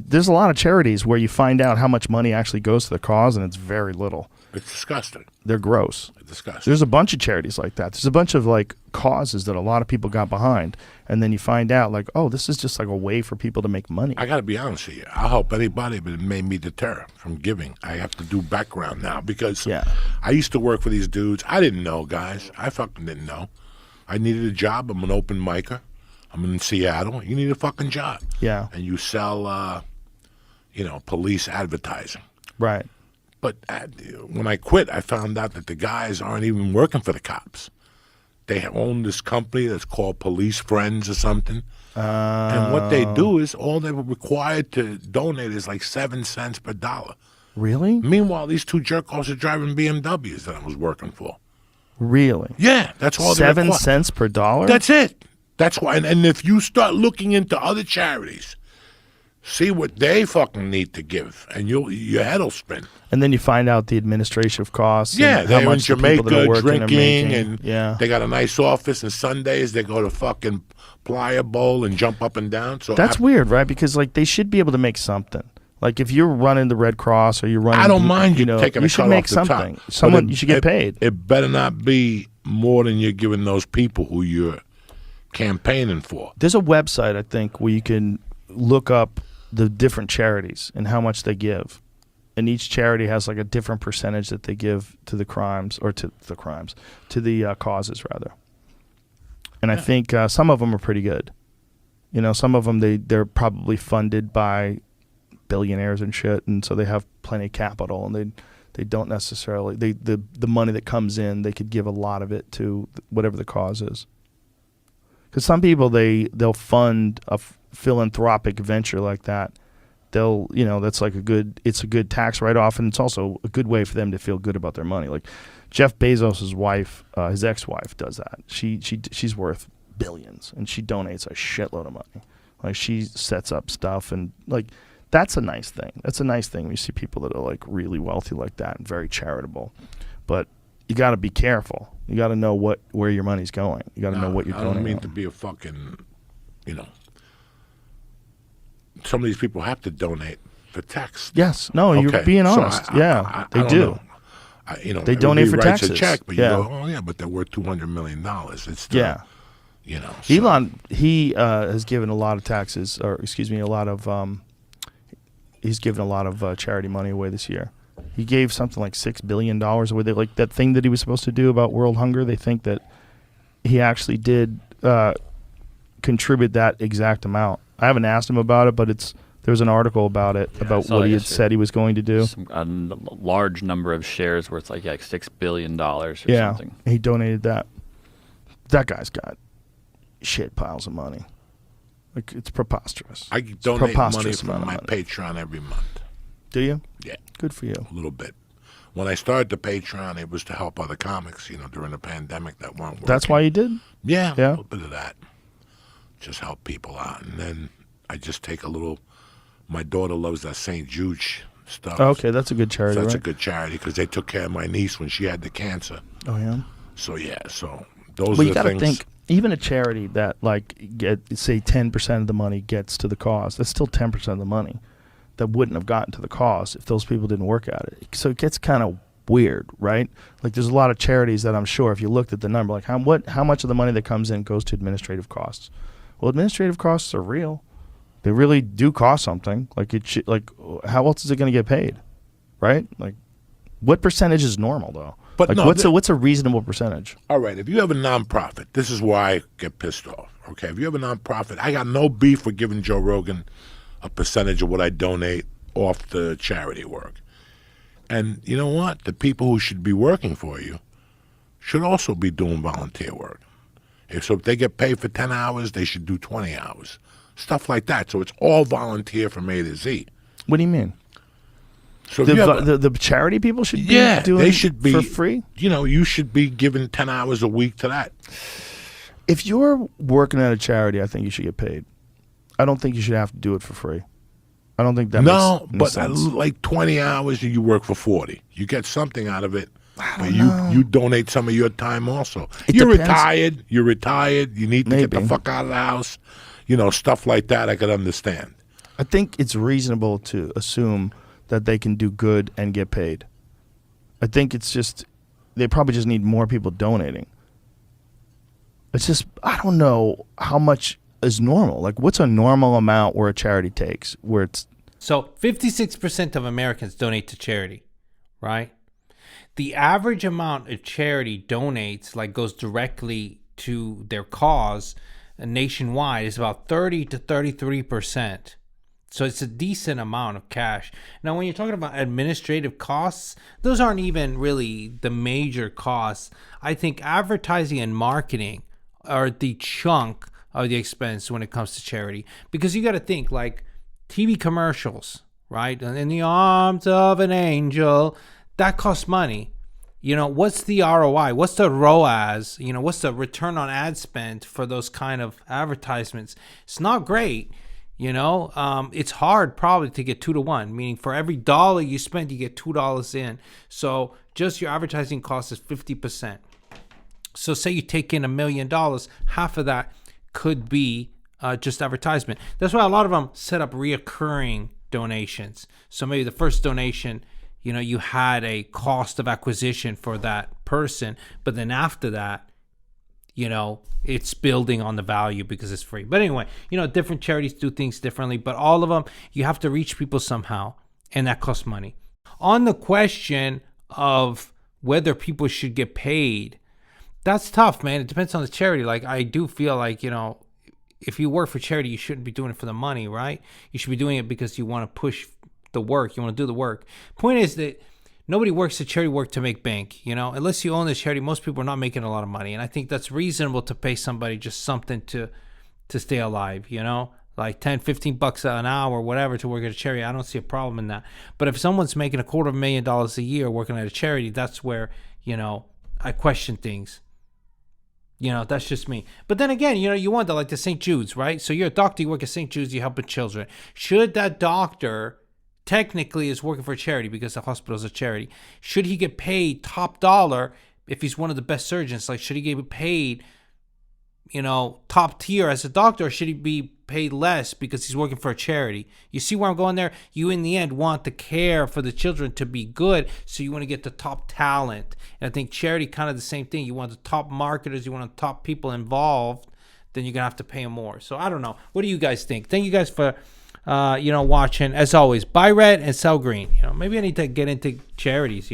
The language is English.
there's a lot of charities where you find out how much money actually goes to the cause, and it's very little. It's disgusting. They're gross. It's disgusting. There's a bunch of charities like that. There's a bunch of like causes that a lot of people got behind, and then you find out like, oh, this is just like a way for people to make money. I got to be honest with you. I'll help anybody, but it made me deter from giving. I have to do background now because I used to work for these dudes. I didn't know, guys. I fucking didn't know. I needed a job. I'm an open micer. I'm in Seattle. You need a fucking job. Yeah. And you sell, police advertising. Right. But when I quit, I found out that the guys aren't even working for the cops. They own this company that's called Police Friends or something. And what they do is all they were required to donate is like 7 cents per dollar. Really? Meanwhile, these two jerk-offs are driving BMWs that I was working for. Really? Yeah, that's all. 7 cents per dollar? That's it. That's why. And if you start looking into other charities, see what they fucking need to give, and your head will spin. And then you find out the administrative costs. Yeah, and they're how much in Jamaica the people that are drinking, and they got a nice office. And Sundays they go to fucking Playa Bowl and jump up and down. So that's weird, right? Because like they should be able to make something. Like if you're running the Red Cross or you're running, I don't mind you taking you a should cut make off the something. top. Someone you should get paid. It better not be more than you're giving those people who you're campaigning for. There's a website I think where you can look up the different charities and how much they give, and each charity has like a different percentage that they give to the crimes or to the causes rather. And I think some of them are pretty good. Some of them they're probably funded by billionaires and shit, and so they have plenty of capital, and they don't necessarily the money that comes in, they could give a lot of it to whatever the cause is. Because some people they'll fund a philanthropic venture like that. That's like it's a good tax write-off, and it's also a good way for them to feel good about their money. Like Jeff Bezos' wife, his ex-wife does that. She's worth billions, and she donates a shitload of money. Like she sets up stuff, and like that's a nice thing. That's a nice thing when you see people that are like really wealthy like that and very charitable. But you got to be careful. You got to know where your money's going. You got to know what you're doing. I don't mean to be a fucking, some of these people have to donate for tax. Yes. No, you're being honest. They do. They donate for taxes. A check, but you go, oh yeah, but they're worth $200 million. It's still, So. Elon, he has given a lot of taxes, or excuse me, he's given a lot of charity money away this year. He gave something like $6 billion away. Like that thing that he was supposed to do about world hunger, they think that he actually did contribute that exact amount. I haven't asked him about it, but there was an article about it, about what he had said he was going to do. A large number of shares worth like $6 billion or something. Yeah, he donated that. That guy's got shit piles of money. Like, it's preposterous. I donate money from my Patreon every month. Do you? Yeah. Good for you. A little bit. When I started the Patreon, it was to help other comics, during the pandemic that weren't working. That's why you did? Yeah, a little bit of that. Just help people out. And then I just take a little, my daughter loves that St. Jude stuff. Okay, that's a good charity, so that's a good charity because they took care of my niece when she had the cancer. Oh, yeah? So, those are the things. You got to think, even a charity that, say 10% of the money gets to the cause, that's still 10% of the money that wouldn't have gotten to the cause if those people didn't work at it. So it gets kind of weird, right? Like there's a lot of charities that I'm sure if you looked at the number, like how much of the money that comes in goes to administrative costs. Well, administrative costs are real. They really do cost something. Like how else is it going to get paid, right? Like, what percentage is normal though? But like, what's a reasonable percentage? All right, if you have a nonprofit, this is why I get pissed off. Okay, if you have a nonprofit, I got no beef with giving Joe Rogan a percentage of what I donate off the charity work. And you know what? The people who should be working for you should also be doing volunteer work. If they get paid for 10 hours, they should do 20 hours. Stuff like that. So it's all volunteer from A to Z. What do you mean? So the charity people should be doing they should be, for free? You should be giving 10 hours a week to that. If you're working at a charity, I think you should get paid. I don't think you should have to do it for free. I don't think that makes sense. Like 20 hours and you work for 40. You get something out of it. But you donate some of your time also. You're retired. You need to get the fuck out of the house. Stuff like that I could understand. I think it's reasonable to assume that they can do good and get paid. I think it's just they probably just need more people donating. It's just I don't know how much is normal. Like, what's a normal amount where a charity takes? Where it's So 56% of Americans donate to charity, right? The average amount a charity donates, like goes directly to their cause nationwide, is about 30 to 33%. So it's a decent amount of cash. Now, when you're talking about administrative costs, those aren't even really the major costs. I think advertising and marketing are the chunk of the expense when it comes to charity. Because you got to think, like TV commercials, right? In the arms of an angel, that costs money. What's the ROI? What's the ROAS? What's the return on ad spend for those kind of advertisements? It's not great. It's hard probably to get 2 to 1, meaning for every dollar you spend, you get $2 in. So just your advertising cost is 50%. So say you take in $1 million, half of that could be just advertisement. That's why a lot of them set up reoccurring donations. So maybe the first donation, you had a cost of acquisition for that person, but then after that, it's building on the value because it's free. But anyway, different charities do things differently, but all of them, you have to reach people somehow, and that costs money. On the question of whether people should get paid, that's tough, man. It depends on the charity. Like, I do feel like, if you work for charity, you shouldn't be doing it for the money, right? You should be doing it because you want to push the work. You want to do the work. Point is that nobody works at charity work to make bank, unless you own the charity. Most people are not making a lot of money. And I think that's reasonable to pay somebody just something to stay alive, like 10, 15 bucks an hour or whatever to work at a charity. I don't see a problem in that. But if someone's making $250,000 a year working at a charity, that's where, I question things. That's just me. But then again, you wonder, like the St. Jude's, right? So you're a doctor, you work at St. Jude's, you help with children. Should that doctor technically is working for a charity because the hospital is a charity? Should he get paid top dollar if he's one of the best surgeons? Like, should he get paid, top tier as a doctor, or should he be paid less because he's working for a charity? You see where I'm going there? You, in the end, want the care for the children to be good, so you want to get the top talent. And I think charity kind of the same thing. You want the top marketers, you want the top people involved, then you're going to have to pay them more. So I don't know. What do you guys think? Thank you guys for watching. As always, buy red and sell green. Maybe I need to get into charities,